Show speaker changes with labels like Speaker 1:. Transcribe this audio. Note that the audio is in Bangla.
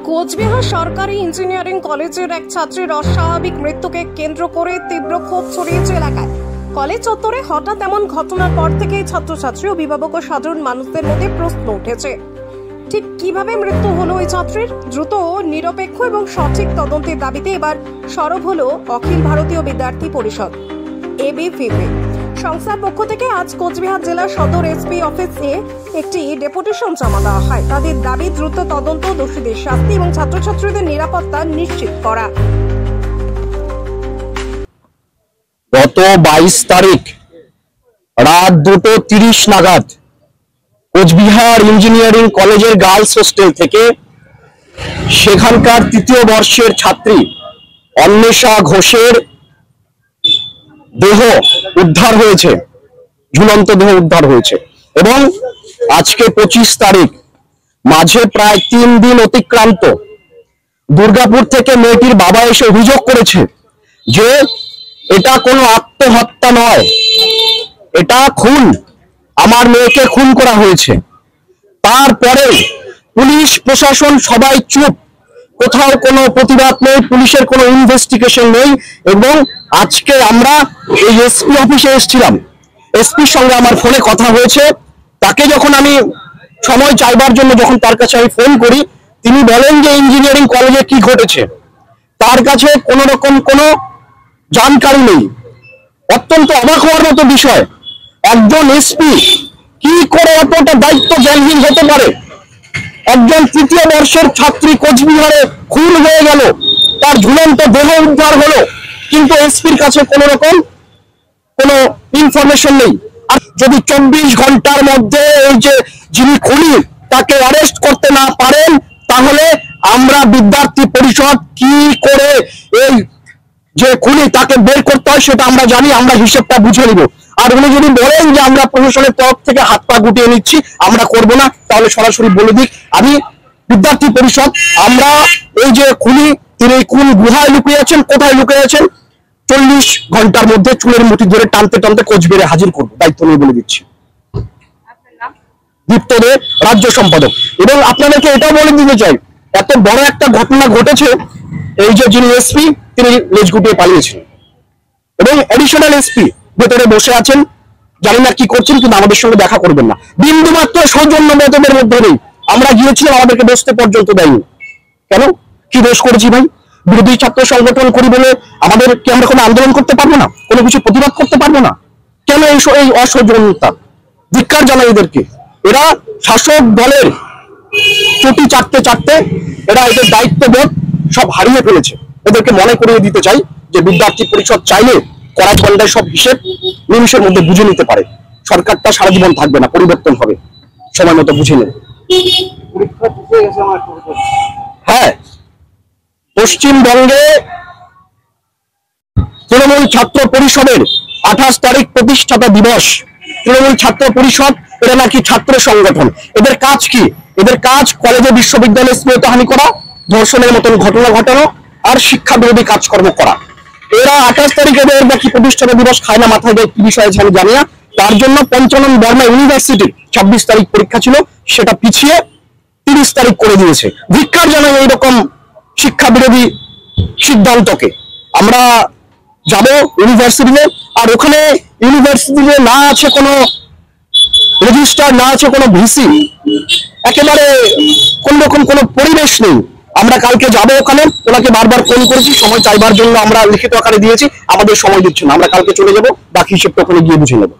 Speaker 1: কোচবিহার সরকারি ইঞ্জিনিয়ারিং কলেজের এক ছাত্রীর অস্বাভাবিক মৃত্যুকে কেন্দ্র করে তীব্র ক্ষোভ ছড়িয়েছে এলাকায়। কলেজ চত্বরে হঠাৎ এমন ঘটনার পর থেকেই ছাত্রছাত্রী, অভিভাবক ও সাধারণ মানুষদের মধ্যে প্রশ্ন উঠেছে, ঠিক কিভাবে মৃত্যু হলো ওই ছাত্রীর। দ্রুত, নিরপেক্ষ এবং সঠিক তদন্তের দাবিতে এবার সরব হলো অখিল ভারতীয় বিদ্যার্থী পরিষদ ABVP। সংস্থার পক্ষ থেকে আজ কোচবিহার জেলার সদর এসপি অফিসে একটি ডেপুটেশন জমা দেওয়া হয়। তাদের দাবি দ্রুত তদন্ত, দোষীদের শাস্তি এবং ছাত্রছাত্রীদের নিরাপত্তা নিশ্চিত করা।
Speaker 2: গত 22 তারিখ রাত 2:30 নাগাদ কোচবিহার ইঞ্জিনিয়ারিং কলেজের গার্লস হোস্টেল থেকে সেখানকার তৃতীয় বর্ষের ছাত্রী অন্বেষা ঘোষের দেহ উদ্ধার হয়েছে, ঝুলন্ত দেহ উদ্ধার হয়েছে। এবং আজকে 25 তারিখ, মাঝে প্রায় 3 দিন অতিক্রান্ত। দুর্গাপুর থেকে মেয়েটির বাবা এসে অভিযোগ করেছে যে এটা কোনো আত্মহত্যা নয়, এটা খুন, আমার মেয়েকে খুন করা হয়েছে। তারপরে পুলিশ প্রশাসন সবাই চুপ, কোথাও কোনো প্রতিবাদ নেই, পুলিশের কোনো ইনভেস্টিগেশন নেই। এবং আজকে আমরা এই এসপি অফিসে এসেছিলাম, এসপির সঙ্গে আমার ফোনে কথা হয়েছে। তাকে যখন আমি সময় চাইবার জন্য যখন তার কাছে আমি ফোন করি, তিনি বলেন যে ইঞ্জিনিয়ারিং কলেজে কি ঘটেছে তার কাছে কোনো রকম কোনো জানকারি নেই। অত্যন্ত অবাক হওয়ার মতো বিষয়, একজন এসপি কি করে এতটা দায়িত্ব জ্ঞানহীন হতে পারে। একজন তৃতীয় বর্ষের ছাত্রী কোচবিহারে খুন হয়ে গেল, তার ঝুলন্ত দেহ উদ্ধার হলো, কিন্তু এসপির কাছে কোনো রকম কোনো ইনফরমেশন নেই। আর যদি 24 ঘন্টার মধ্যে এই যে যিনি খুনি তাকে অ্যারেস্ট করতে না পারেন, তাহলে আমরা বিদ্যার্থী পরিষদ কি করে এই যে খুনি তাকে বের করতে হয় সেটা আমরা জানি, আমরা হিসেবটা বুঝে নিব। আর উনি যদি বলেন যে আমরা প্রশাসনের তরফ থেকে হাত পা গুটিয়ে নিচ্ছি, আমরা করব না, তাহলে সরাসরি বলে দিক আমি বিদ্যার্থী পরিষদ, আমরা এই যে খুনি তিনি কোন গুহায় লুকিয়ে আছেন, কোথায় লুকিয়ে আছেন, 40 ঘন্টার মধ্যে চুলের মুঠি ধরে টানতে টানতে কোচবিহারে হাজির করবো, দায়িত্ব নিয়ে বলে দিচ্ছি। দীপ্ত দে, রাজ্য সম্পাদক। এবং আপনাদেরকে এটাও বলে দিতে চাই, এত বড় একটা ঘটনা ঘটেছে, এই যে যিনি এসপি তিনি লেজ গুটিয়ে পালিয়েছেন এবং অ্যাডিশনাল এসপি ভেতরে বসে আছেন, জানি না কি করছেন, কিন্তু আমাদের সঙ্গে দেখা করবেন না। বিন্দু মাত্র সৌজন্য মতদের মধ্যে নেই। আমরা গিয়েছিলাম, আমাদেরকে বসতে পর্যন্ত দেয়নি। কেন, কি দোষ করেছি ভাই? বিরোধী ছাত্র সংগঠন করি বলে আমাদের কি আমরা কোনো আন্দোলন করতে পারবো না, কোনো কিছু প্রতিবাদ করতে পারবো না? কেন এই অসহযোগিতা? ধিক্কার জানাই এদেরকে। এরা শাসক দলের চটি চাটতে চাটতে এরা এদের দায়িত্ববোধ সব হারিয়ে ফেলেছে। এদেরকে মনে করিয়ে দিতে চাই যে বিদ্যার্থী পরিষদ চাইলে কড়াই কন্ডায় সব হিসেব নিমিশের মধ্যে বুঝে নিতে পারে। সরকারটা সারা জীবন থাকবে না, পরিবর্তন হবে, সময় মতো বুঝে নেবে। হ্যাঁ, পশ্চিমবঙ্গে তৃণমূল ছাত্র পরিষদের 28 তারিখ প্রতিষ্ঠাতা দিবস। তৃণমূল ছাত্র পরিষদ এরা নাকি ছাত্র সংগঠন। এদের কাজ কি? এদের কাজ কলেজে বিশ্ববিদ্যালয়ে স্নেহহানি করা, ধর্ষণের মতন ঘটনা ঘটানো আর শিক্ষা বিরোধী কাজকর্ম করা। এরা 28 তারিখে এদের নাকি প্রতিষ্ঠাতা দিবস খায় না, মাথায় দেয় কি বিষয় আছে আমি জানি না। তার জন্য পঞ্চানন বর্মা ইউনিভার্সিটির 26 তারিখ পরীক্ষা ছিল, সেটা পিছিয়ে 30 তারিখ করে দিয়েছে। ধিক্কার জানাই এইরকম শিক্ষা বিরোধী সিদ্ধান্তকে। আমরা যাব ইউনিভার্সিটিতে, আর ওখানে ইউনিভার্সিটিতে না আছে কোনো রেজিস্টার, না আছে কোনো ভিসি, একেবারে কোন রকম কোনো পরিবেশ নেই। আমরা কালকে যাব ওখানে, ওনাকে বারবার ফোন করেছি, সময় চাইবার জন্য আমরা লিখিত আকারে দিয়েছি, আমাদের সময় দিচ্ছে না। আমরা কালকে চলে যাব, বাকি হিসেবটা ওখানে গিয়ে বুঝে নেব।